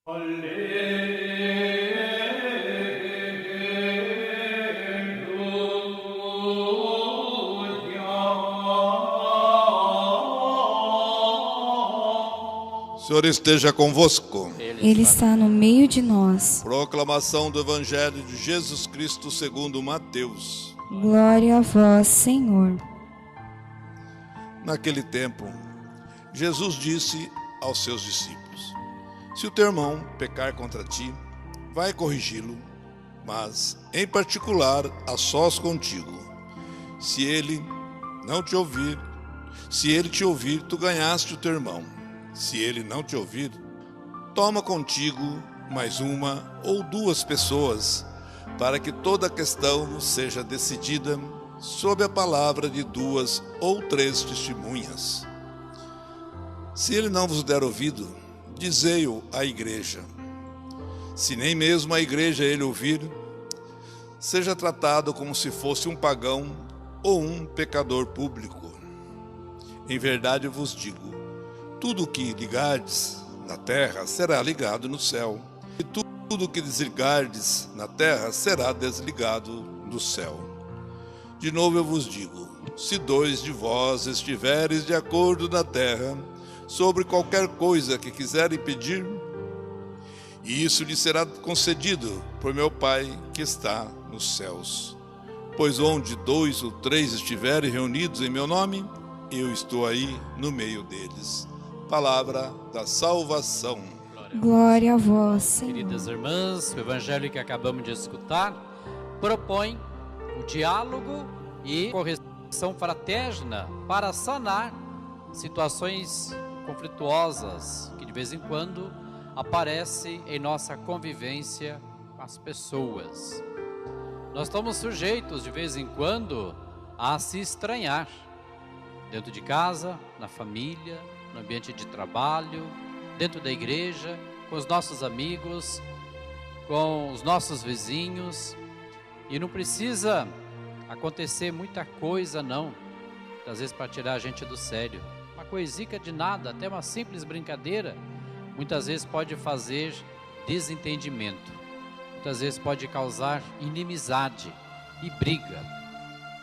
O Senhor esteja convosco. Ele está no meio de nós. Proclamação do Evangelho de Jesus Cristo segundo Mateus. Glória a vós, Senhor. Naquele tempo, Jesus disse aos seus discípulos: se o teu irmão pecar contra ti, vai corrigi-lo, mas, em particular, a sós contigo. Se ele te ouvir, tu ganhaste o teu irmão. Se ele não te ouvir, toma contigo mais uma ou duas pessoas, para que toda a questão seja decidida sob a palavra de 2 ou 3 testemunhas. Se ele não vos der ouvido, dizei-o à igreja. Se nem mesmo a igreja ele ouvir, seja tratado como se fosse um pagão ou um pecador público. Em verdade vos digo, tudo o que ligardes na terra será ligado no céu, e tudo o que desligardes na terra será desligado do céu. De novo eu vos digo, se 2 de vós estiveres de acordo na terra, sobre qualquer coisa que quiserem pedir, e isso lhe será concedido por meu Pai que está nos céus. Pois onde 2 ou 3 estiverem reunidos em meu nome, eu estou aí no meio deles. Palavra da salvação. Glória a vós, Senhor. Queridas irmãs, o evangelho que acabamos de escutar propõe o diálogo e correção fraterna para sanar situações conflituosas que de vez em quando aparecem em nossa convivência com as pessoas. Nós estamos sujeitos de vez em quando a se estranhar dentro de casa, na família, no ambiente de trabalho, dentro da igreja, com os nossos amigos, com os nossos vizinhos. E não precisa acontecer muita coisa não, às vezes para tirar a gente do sério. Uma coisica de nada, até uma simples brincadeira, muitas vezes pode fazer desentendimento, muitas vezes pode causar inimizade e briga.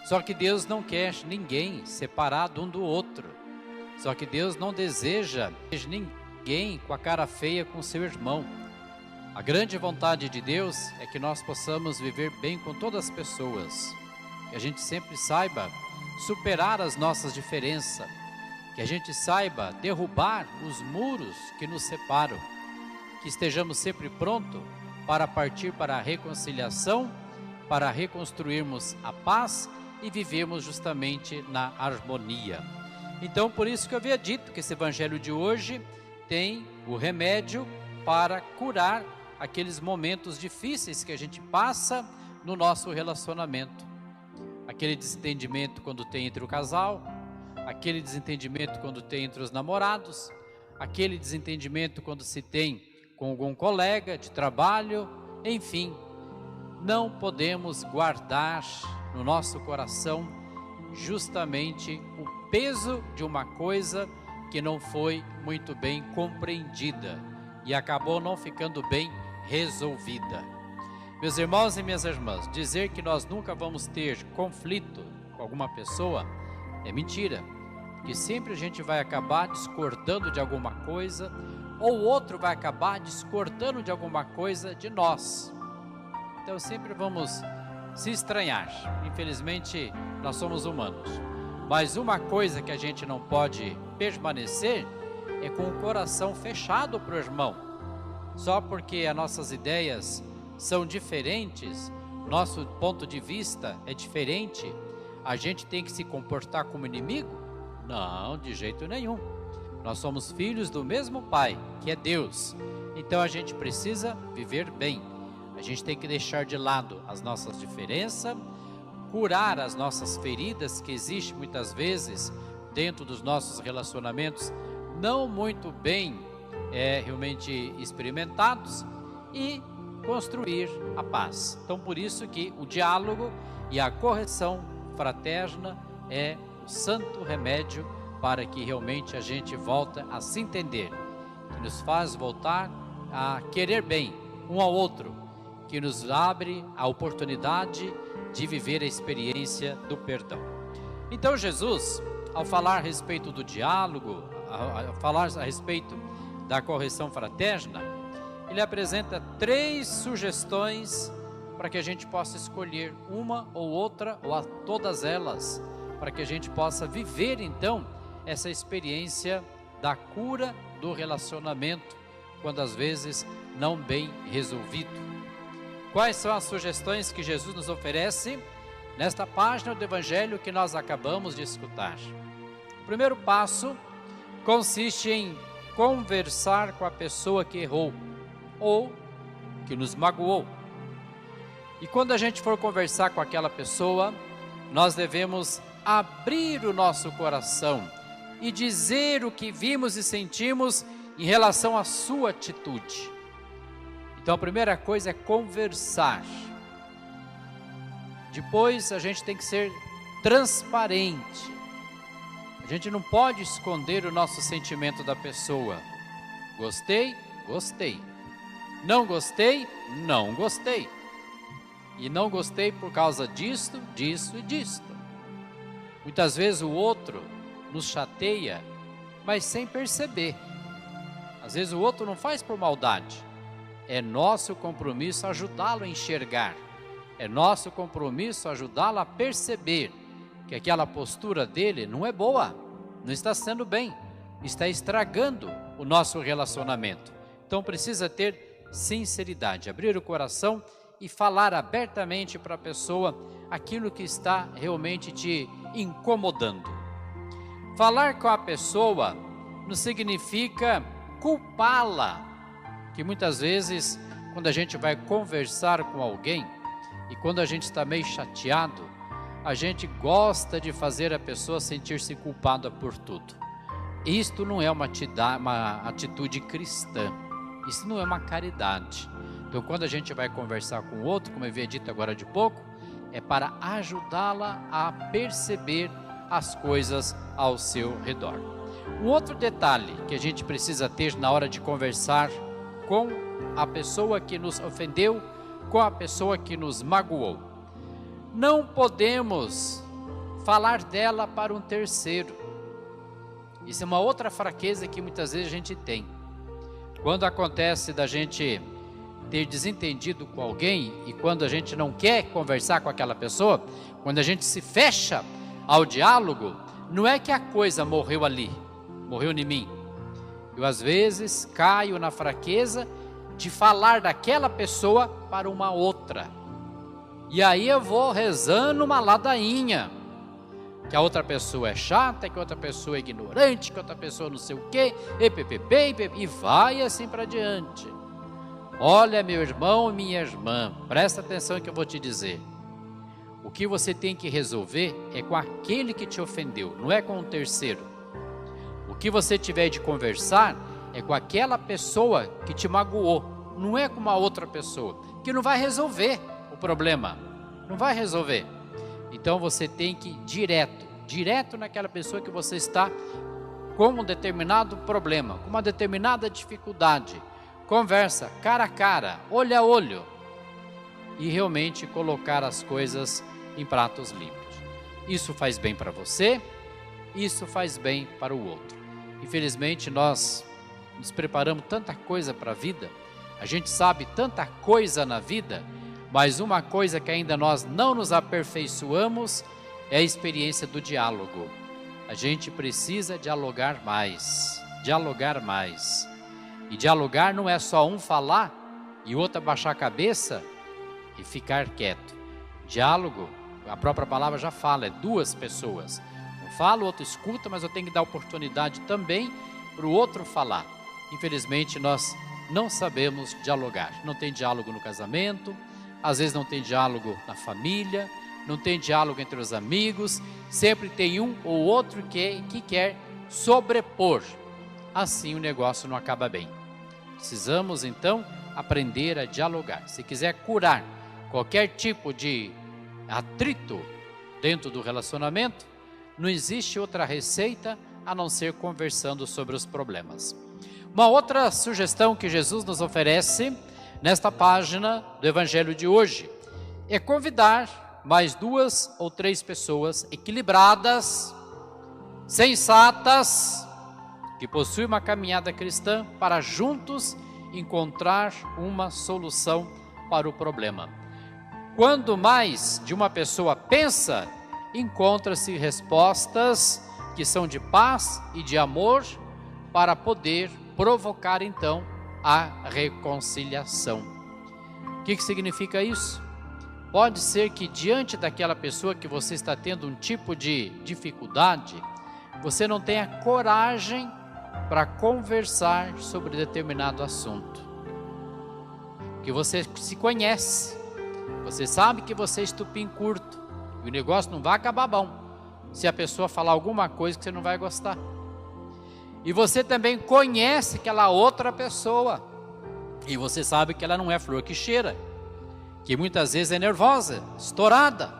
Só que Deus não quer ninguém separado um do outro. Só que Deus não deseja ninguém com a cara feia com seu irmão. A grande vontade de Deus é que nós possamos viver bem com todas as pessoas. Que a gente sempre saiba superar as nossas diferenças. Que a gente saiba derrubar os muros que nos separam. Que estejamos sempre prontos para partir para a reconciliação, para reconstruirmos a paz e vivermos justamente na harmonia. Então, por isso que eu havia dito que esse evangelho de hoje tem o remédio para curar aqueles momentos difíceis que a gente passa no nosso relacionamento. Aquele desentendimento quando tem entre o casal, aquele desentendimento quando tem entre os namorados, aquele desentendimento quando se tem com algum colega de trabalho, enfim. Não podemos guardar no nosso coração justamente o peso de uma coisa que não foi muito bem compreendida e acabou não ficando bem resolvida. Meus irmãos e minhas irmãs, dizer que nós nunca vamos ter conflito com alguma pessoa é mentira, porque sempre a gente vai acabar discordando de alguma coisa ou o outro vai acabar discordando de alguma coisa de nós. Então sempre vamos se estranhar. Infelizmente nós somos humanos. Mas uma coisa que a gente não pode permanecer é com o coração fechado para o irmão. Só porque as nossas ideias são diferentes, nosso ponto de vista é diferente, a gente tem que se comportar como inimigo? Não, de jeito nenhum. Nós somos filhos do mesmo Pai, que é Deus. Então a gente precisa viver bem. A gente tem que deixar de lado as nossas diferenças, curar as nossas feridas que existem muitas vezes dentro dos nossos relacionamentos não muito bem realmente experimentados e construir a paz. Então por isso que o diálogo e a correção fraterna é o santo remédio para que realmente a gente volte a se entender, que nos faz voltar a querer bem um ao outro, que nos abre a oportunidade de viver a experiência do perdão. Então Jesus, ao falar a respeito do diálogo, ao falar a respeito da correção fraterna, ele apresenta 3 sugestões para que a gente possa escolher uma ou outra, ou a todas elas, para que a gente possa viver então essa experiência da cura do relacionamento, quando às vezes não bem resolvido. Quais são as sugestões que Jesus nos oferece nesta página do Evangelho que nós acabamos de escutar? O primeiro passo consiste em conversar com a pessoa que errou ou que nos magoou. E quando a gente for conversar com aquela pessoa, nós devemos abrir o nosso coração e dizer o que vimos e sentimos em relação à sua atitude. Então a primeira coisa é conversar. Depois a gente tem que ser transparente. A gente não pode esconder o nosso sentimento da pessoa. Gostei, gostei. Não gostei, não gostei. E não gostei por causa disto, disso e disto. Muitas vezes o outro nos chateia, mas sem perceber. Às vezes o outro não faz por maldade. É nosso compromisso ajudá-lo a enxergar. É nosso compromisso ajudá-lo a perceber que aquela postura dele não é boa, não está sendo bem, está estragando o nosso relacionamento. Então precisa ter sinceridade, abrir o coração e falar abertamente para a pessoa aquilo que está realmente te incomodando. Falar com a pessoa não significa culpá-la, que muitas vezes quando a gente vai conversar com alguém e quando a gente está meio chateado, a gente gosta de fazer a pessoa sentir-se culpada por tudo. Isto não é uma atitude cristã, isso não é uma caridade. Então quando a gente vai conversar com o outro, como eu havia dito agora de pouco, é para ajudá-la a perceber as coisas ao seu redor. Um outro detalhe que a gente precisa ter na hora de conversar com a pessoa que nos ofendeu, com a pessoa que nos magoou. Não podemos falar dela para um terceiro. Isso é uma outra fraqueza que muitas vezes a gente tem. Quando acontece da gente ter desentendido com alguém e quando a gente não quer conversar com aquela pessoa, quando a gente se fecha ao diálogo, não é que a coisa morreu ali, morreu em mim. Eu às vezes caio na fraqueza de falar daquela pessoa para uma outra. E aí eu vou rezando uma ladainha, que a outra pessoa é chata, que a outra pessoa é ignorante, que a outra pessoa não sei o quê, e vai assim para diante. Olha, meu irmão e minha irmã, presta atenção no que eu vou te dizer. O que você tem que resolver é com aquele que te ofendeu, não é com um terceiro. O que você tiver de conversar é com aquela pessoa que te magoou, não é com uma outra pessoa, que não vai resolver o problema, não vai resolver. Então você tem que ir direto naquela pessoa que você está com um determinado problema, com uma determinada dificuldade. Conversa cara a cara, olho a olho, e realmente colocar as coisas em pratos limpos. Isso faz bem para você, isso faz bem para o outro. Infelizmente nós nos preparamos tanta coisa para a vida, a gente sabe tanta coisa na vida, mas uma coisa que ainda nós não nos aperfeiçoamos é a experiência do diálogo. A gente precisa dialogar mais, E dialogar não é só um falar e o outro abaixar a cabeça e ficar quieto. Diálogo, a própria palavra já fala, é 2 pessoas. Um fala, o outro escuta, mas eu tenho que dar oportunidade também para o outro falar. Infelizmente nós não sabemos dialogar. Não tem diálogo no casamento, às vezes não tem diálogo na família, não tem diálogo entre os amigos, sempre tem um ou outro que quer sobrepor. Assim o negócio não acaba bem. Precisamos então aprender a dialogar. Se quiser curar qualquer tipo de atrito dentro do relacionamento, não existe outra receita a não ser conversando sobre os problemas. Uma outra sugestão que Jesus nos oferece nesta página do Evangelho de hoje é convidar mais 2 ou 3 pessoas equilibradas, sensatas, que possuem uma caminhada cristã para juntos encontrar uma solução para o problema. Quando mais de uma pessoa pensa, encontra-se respostas que são de paz e de amor para poder provocar então a reconciliação. O que significa isso? Pode ser que diante daquela pessoa que você está tendo um tipo de dificuldade, você não tenha coragem para conversar sobre determinado assunto. Que você se conhece, você sabe que você é estupim curto, e o negócio não vai acabar bom se a pessoa falar alguma coisa que você não vai gostar. E você também conhece aquela outra pessoa, e você sabe que ela não é flor que cheira, que muitas vezes é nervosa, estourada,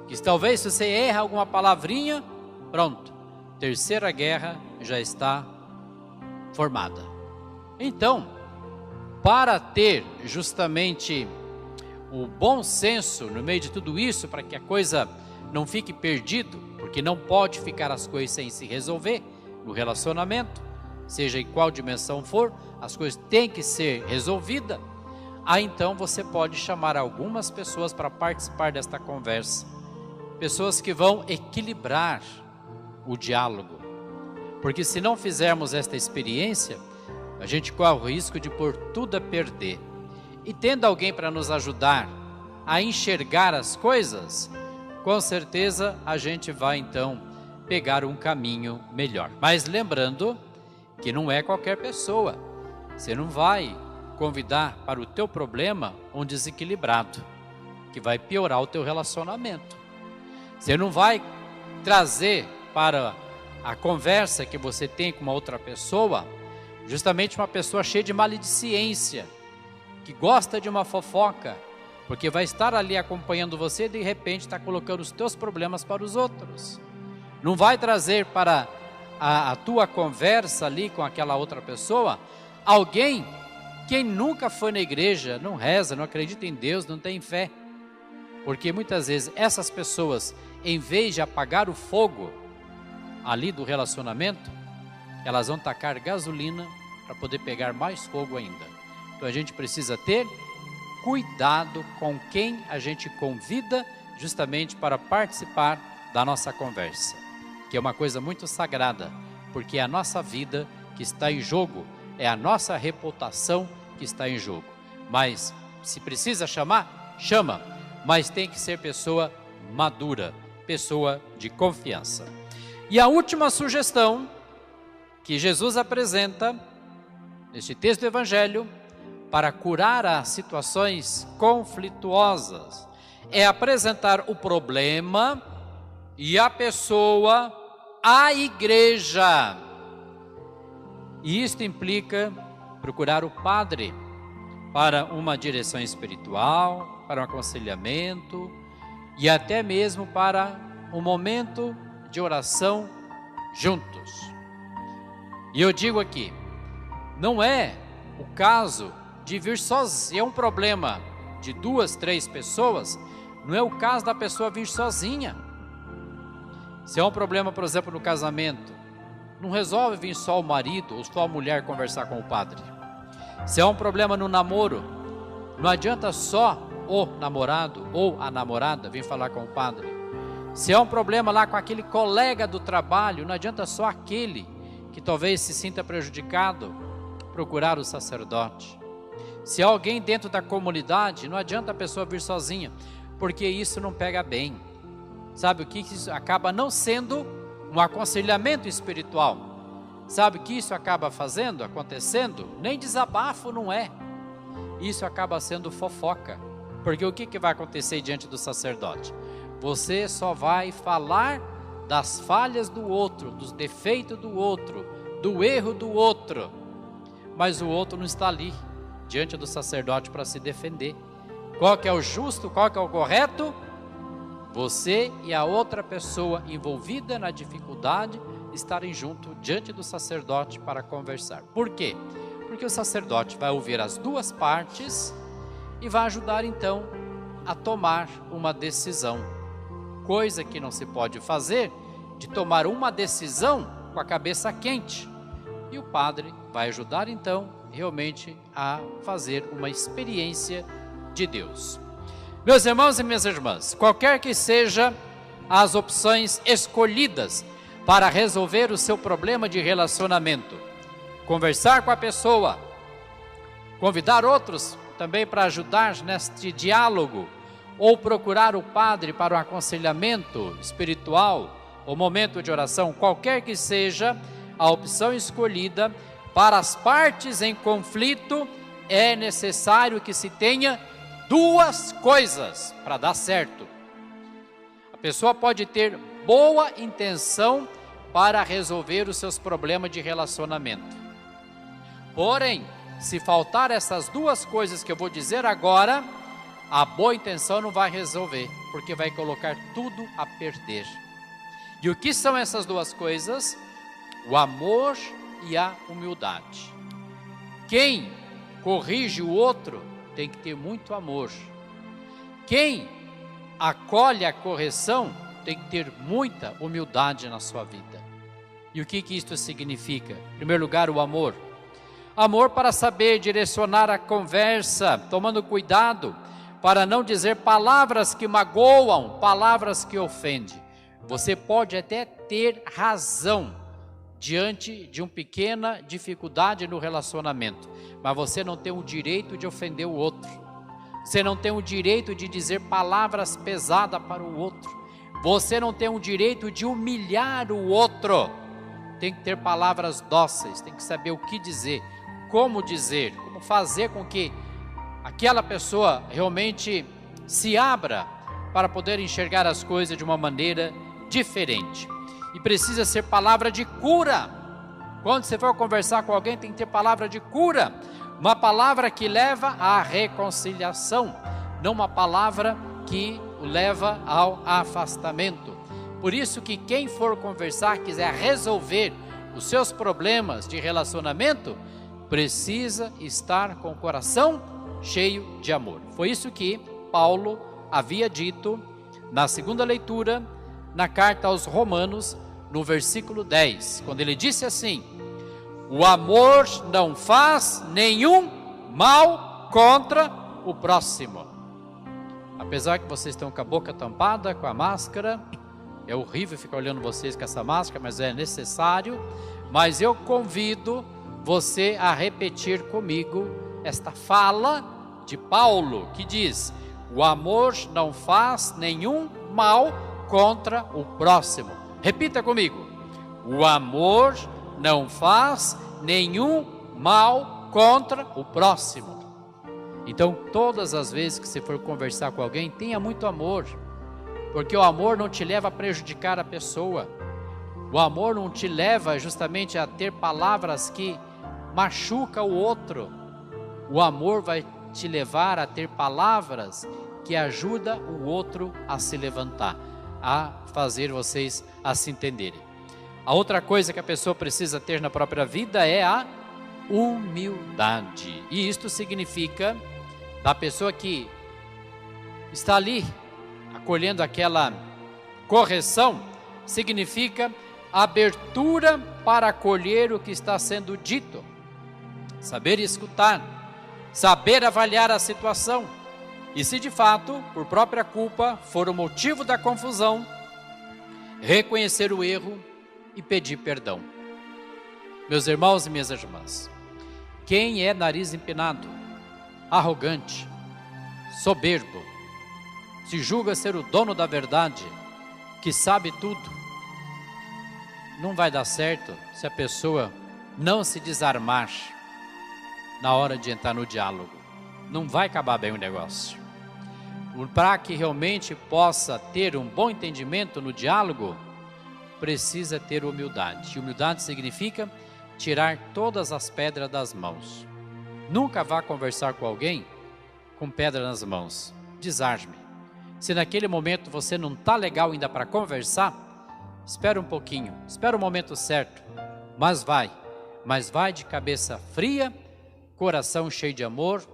que talvez se você erra alguma palavrinha, pronto, terceira guerra já está formada. Então, para ter justamente o bom senso no meio de tudo isso, para que a coisa não fique perdido, porque não pode ficar as coisas sem se resolver no relacionamento, seja em qual dimensão for, as coisas têm que ser resolvidas. Então você pode chamar algumas pessoas para participar desta conversa, pessoas que vão equilibrar o diálogo, porque se não fizermos esta experiência, a gente corre o risco de pôr tudo a perder. E tendo alguém para nos ajudar a enxergar as coisas, com certeza a gente vai então pegar um caminho melhor. Mas lembrando que não é qualquer pessoa. Você não vai convidar para o teu problema um desequilibrado, que vai piorar o teu relacionamento. Você não vai trazer para a conversa que você tem com uma outra pessoa, justamente uma pessoa cheia de maledicência, que gosta de uma fofoca, porque vai estar ali acompanhando você e de repente está colocando os teus problemas para os outros. Não vai trazer para a tua conversa ali com aquela outra pessoa alguém que nunca foi na igreja, não reza, não acredita em Deus, não tem fé. Porque muitas vezes essas pessoas, em vez de apagar o fogo ali do relacionamento, elas vão tacar gasolina para poder pegar mais fogo ainda. Então a gente precisa ter cuidado com quem a gente convida justamente para participar da nossa conversa, que é uma coisa muito sagrada, porque é a nossa vida que está em jogo, é a nossa reputação que está em jogo. Mas se precisa chamar, chama, mas tem que ser pessoa madura, pessoa de confiança. E a última sugestão que Jesus apresenta neste texto do Evangelho para curar as situações conflituosas é apresentar o problema e a pessoa à igreja. E isto implica procurar o padre para uma direção espiritual, para um aconselhamento e até mesmo para um momento de oração juntos. E eu digo aqui, não é o caso de vir sozinho, é um problema de 2, 3 pessoas, não é o caso da pessoa vir sozinha. Se é um problema, por exemplo, no casamento, não resolve vir só o marido ou só a mulher conversar com o padre. Se é um problema no namoro, não adianta só o namorado ou a namorada vir falar com o padre. Se é um problema lá com aquele colega do trabalho, não adianta só aquele que talvez se sinta prejudicado procurar o sacerdote. Se é alguém dentro da comunidade, não adianta a pessoa vir sozinha, porque isso não pega bem. Sabe o que isso acaba não sendo um aconselhamento espiritual? Sabe o que isso acaba fazendo, acontecendo? Nem desabafo não é. Isso acaba sendo fofoca. Porque o que vai acontecer diante do sacerdote? Você só vai falar das falhas do outro, dos defeitos do outro, do erro do outro. Mas o outro não está ali diante do sacerdote para se defender. Qual que é o justo, qual que é o correto? Você e a outra pessoa envolvida na dificuldade estarem junto diante do sacerdote para conversar. Por quê? Porque o sacerdote vai ouvir as duas partes e vai ajudar então a tomar uma decisão. Coisa que não se pode fazer de tomar uma decisão com a cabeça quente. E o padre vai ajudar então realmente a fazer uma experiência de Deus. Meus irmãos e minhas irmãs, qualquer que seja as opções escolhidas para resolver o seu problema de relacionamento, conversar com a pessoa, convidar outros também para ajudar neste diálogo, ou procurar o padre para um aconselhamento espiritual, ou momento de oração, qualquer que seja a opção escolhida, para as partes em conflito, é necessário que se tenha duas coisas para dar certo. A pessoa pode ter boa intenção para resolver os seus problemas de relacionamento. Porém, se faltar essas duas coisas que eu vou dizer agora, a boa intenção não vai resolver, porque vai colocar tudo a perder. E o que são essas duas coisas? O amor e a humildade. Quem corrige o outro tem que ter muito amor. Quem acolhe a correção tem que ter muita humildade na sua vida. E o que isto significa? Em primeiro lugar, o amor. Amor para saber direcionar a conversa, tomando cuidado para não dizer palavras que magoam, palavras que ofendem. Você pode até ter razão diante de uma pequena dificuldade no relacionamento, mas você não tem o direito de ofender o outro. Você não tem o direito de dizer palavras pesadas para o outro. Você não tem o direito de humilhar o outro. Tem que ter palavras dóceis, tem que saber o que dizer, como fazer com que aquela pessoa realmente se abra para poder enxergar as coisas de uma maneira diferente. E precisa ser palavra de cura. Quando você for conversar com alguém, tem que ter palavra de cura. Uma palavra que leva à reconciliação, não uma palavra que o leva ao afastamento. Por isso que quem for conversar, quiser resolver os seus problemas de relacionamento, precisa estar com o coração cheio de amor. Foi isso que Paulo havia dito na segunda leitura, na carta aos Romanos, no versículo 10, quando ele disse assim: o amor não faz nenhum mal contra o próximo. Apesar que vocês estão com a boca tampada, com a máscara, é horrível ficar olhando vocês com essa máscara, mas é necessário. Mas eu convido você a repetir comigo esta fala de Paulo, que diz: o amor não faz nenhum mal contra o próximo. Repita comigo: o amor não faz nenhum mal contra o próximo. Então, todas as vezes que você for conversar com alguém, tenha muito amor, porque o amor não te leva a prejudicar a pessoa. O amor não te leva justamente a ter palavras que machucam o outro. O amor vai te levar a ter palavras que ajudam o outro a se levantar, a fazer vocês a se entenderem. A outra coisa que a pessoa precisa ter na própria vida é a humildade. E isto significa da pessoa que está ali acolhendo aquela correção, significa abertura para acolher o que está sendo dito, saber escutar, saber avaliar a situação, e se de fato, por própria culpa, for o motivo da confusão, reconhecer o erro e pedir perdão. Meus irmãos e minhas irmãs, quem é nariz empinado, arrogante, soberbo, se julga ser o dono da verdade, que sabe tudo, não vai dar certo se a pessoa não se desarmar na hora de entrar no diálogo. Não vai acabar bem o negócio. Para que realmente possa ter um bom entendimento no diálogo, precisa ter humildade. E humildade significa tirar todas as pedras das mãos. Nunca vá conversar com alguém com pedra nas mãos. Desarme. Se naquele momento você não está legal ainda para conversar, espera um pouquinho, espera o momento certo, mas vai de cabeça fria, coração cheio de amor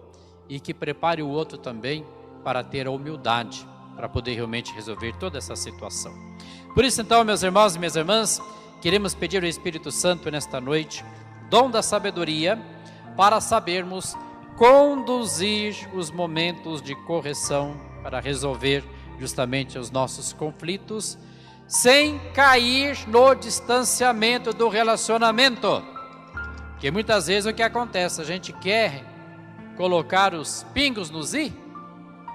e que prepare o outro também para ter a humildade, para poder realmente resolver toda essa situação. Por isso então, meus irmãos e minhas irmãs, queremos pedir ao Espírito Santo nesta noite, dom da sabedoria, para sabermos conduzir os momentos de correção para resolver justamente os nossos conflitos, sem cair no distanciamento do relacionamento. Porque muitas vezes o que acontece, a gente quer colocar os pingos nos i,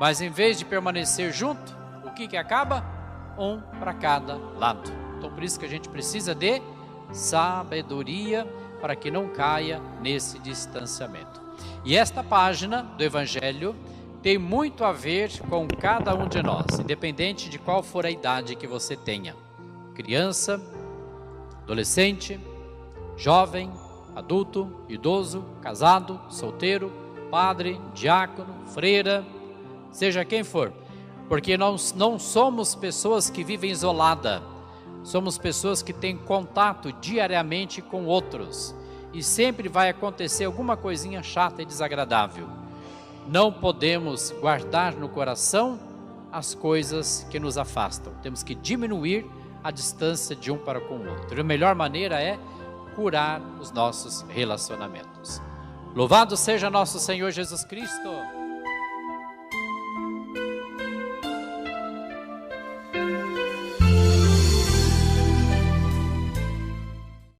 mas em vez de permanecer junto, o que acaba? Um para cada lado. Então por isso que a gente precisa de sabedoria para que não caia nesse distanciamento. E esta página do Evangelho tem muito a ver com cada um de nós, independente de qual for a idade que você tenha. Criança, adolescente, jovem, adulto, idoso, casado, solteiro, padre, diácono, freira, seja quem for. Porque nós não somos pessoas que vivem isolada, somos pessoas que têm contato diariamente com outros. E sempre vai acontecer alguma coisinha chata e desagradável. Não podemos guardar no coração as coisas que nos afastam. Temos que diminuir a distância de um para com o outro. E a melhor maneira é curar os nossos relacionamentos. Louvado seja nosso Senhor Jesus Cristo.